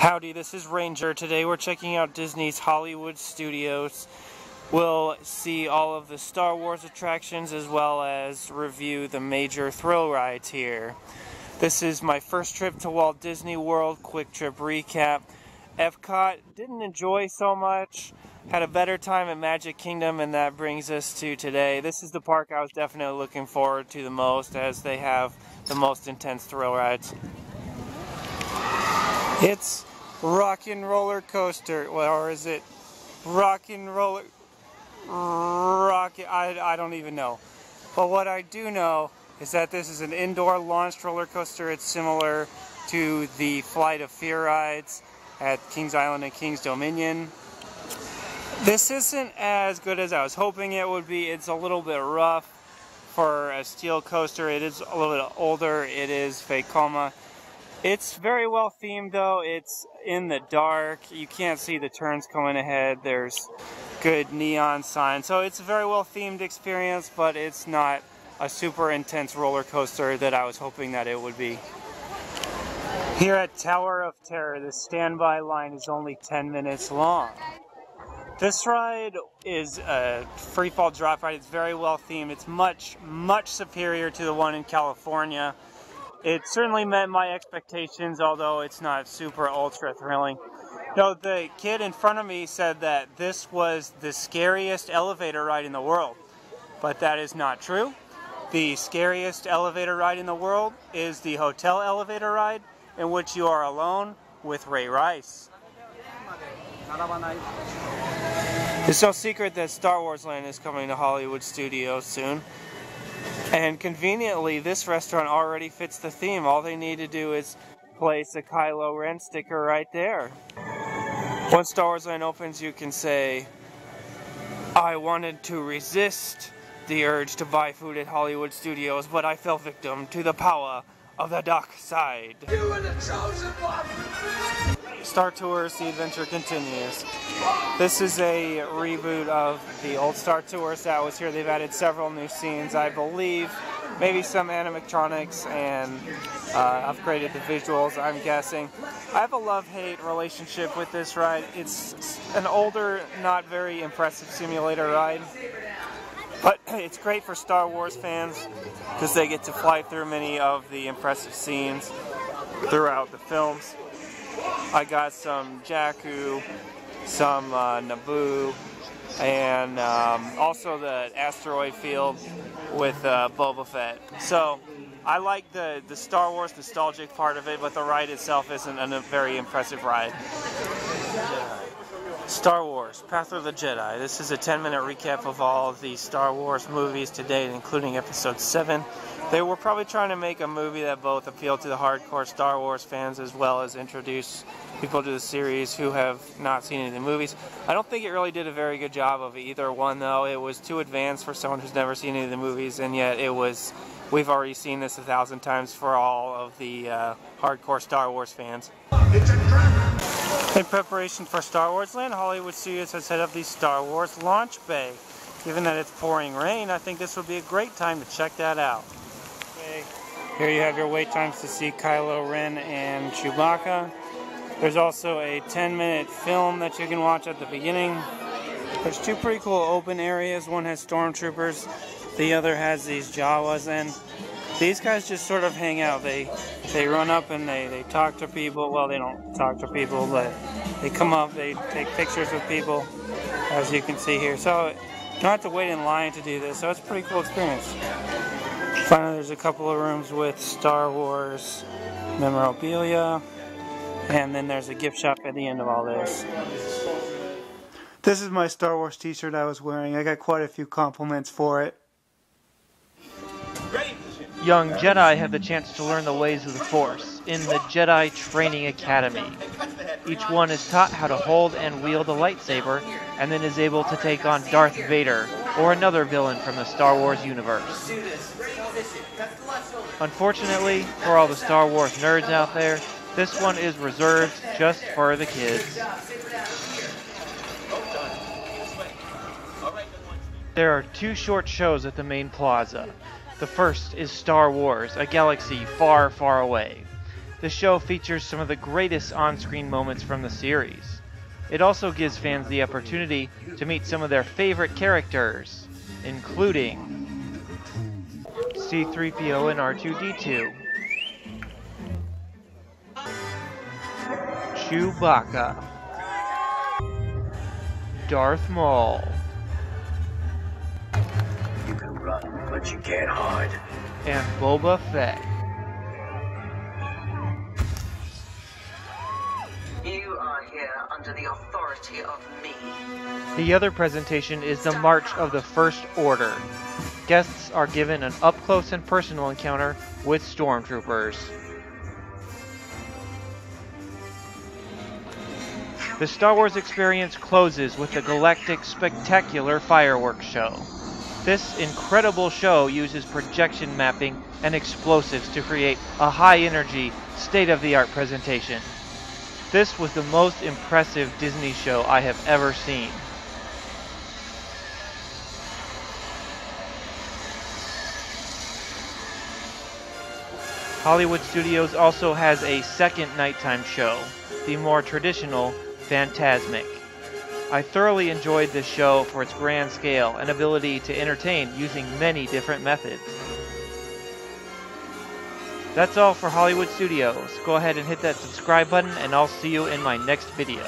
Howdy, this is Ranger. Today we're checking out Disney's Hollywood Studios. We'll see all of the Star Wars attractions as well as review the major thrill rides here. This is my first trip to Walt Disney World. Quick trip recap. Epcot, didn't enjoy so much. Had a better time at Magic Kingdom, and that brings us to today. This is the park I was definitely looking forward to the most, as they have the most intense thrill rides. It's Rockin' Roller Coaster, well, or is it Rockin' Roller? I don't even know. But what I do know is that this is an indoor launched roller coaster. It's similar to the Flight of Fear rides at Kings Island and Kings Dominion. This isn't as good as I was hoping it would be. It's a little bit rough for a steel coaster. It is a little bit older. It is Vekoma. It's very well themed though. It's in the dark. You can't see the turns coming ahead. There's good neon signs. So it's a very well themed experience, but it's not a super intense roller coaster that I was hoping that it would be. Here at Tower of Terror, the standby line is only 10 minutes long. This ride is a free fall drop ride. It's very well themed. It's much superior to the one in California. It certainly met my expectations, although it's not super ultra thrilling. No, the kid in front of me said that this was the scariest elevator ride in the world, but that is not true. The scariest elevator ride in the world is the hotel elevator ride, in which you are alone with Ray Rice. It's no secret that Star Wars Land is coming to Hollywood Studios soon. And conveniently, this restaurant already fits the theme. All they need to do is place a Kylo Ren sticker right there. Once Star Wars Land opens, you can say, "I wanted to resist the urge to buy food at Hollywood Studios, but I fell victim to the power of the dark side." You were the chosen one! Star Tours, the adventure continues. This is a reboot of the old Star Tours that was here. They've added several new scenes, I believe, maybe some animatronics, and upgraded the visuals, I'm guessing. I have a love-hate relationship with this ride. It's an older, not very impressive simulator ride, but it's great for Star Wars fans because they get to fly through many of the impressive scenes throughout the films. I got some Jakku, some Naboo, and also the asteroid field with Boba Fett. So I like the Star Wars nostalgic part of it, but the ride itself isn't a very impressive ride. Star Wars, Path of the Jedi. This is a 10-minute recap of all of the Star Wars movies to date, including Episode 7. They were probably trying to make a movie that both appealed to the hardcore Star Wars fans as well as introduce people to the series who have not seen any of the movies. I don't think it really did a very good job of either one, though. It was too advanced for someone who's never seen any of the movies, and yet it was, we've already seen this 1,000 times for all of the hardcore Star Wars fans. In preparation for Star Wars Land, Hollywood Studios has set up the Star Wars Launch Bay. Given that it's pouring rain, I think this would be a great time to check that out. Here you have your wait times to see Kylo Ren and Chewbacca. There's also a 10-minute film that you can watch at the beginning. There's two pretty cool open areas. One has stormtroopers, the other has these Jawas, and these guys just sort of hang out. They run up and they talk to people. Well, they don't talk to people, but they come up, they take pictures with people, as you can see here. So you don't have to wait in line to do this, so it's a pretty cool experience. Finally, there's a couple of rooms with Star Wars memorabilia, and then there's a gift shop at the end of all this. This is my Star Wars t-shirt I was wearing. I got quite a few compliments for it. Young Jedi have the chance to learn the ways of the Force in the Jedi Training Academy. Each one is taught how to hold and wield a lightsaber, and then is able to take on Darth Vader or another villain from the Star Wars universe. Unfortunately, for all the Star Wars nerds out there, this one is reserved just for the kids. There are two short shows at the main plaza. The first is Star Wars, A Galaxy Far, Far Away. The show features some of the greatest on-screen moments from the series. It also gives fans the opportunity to meet some of their favorite characters, including C-3PO and R2-D2, Chewbacca, Darth Maul, You can run, but you can't hide. and Boba Fett. You are here under the authority of me. The other presentation is the March of the First Order. Guests are given an up-close and personal encounter with stormtroopers. The Star Wars experience closes with the Galactic Spectacular Fireworks Show. This incredible show uses projection mapping and explosives to create a high-energy, state-of-the-art presentation. This was the most impressive Disney show I have ever seen. Hollywood Studios also has a second nighttime show, the more traditional Fantasmic. I thoroughly enjoyed this show for its grand scale and ability to entertain using many different methods. That's all for Hollywood Studios. Go ahead and hit that subscribe button and I'll see you in my next video.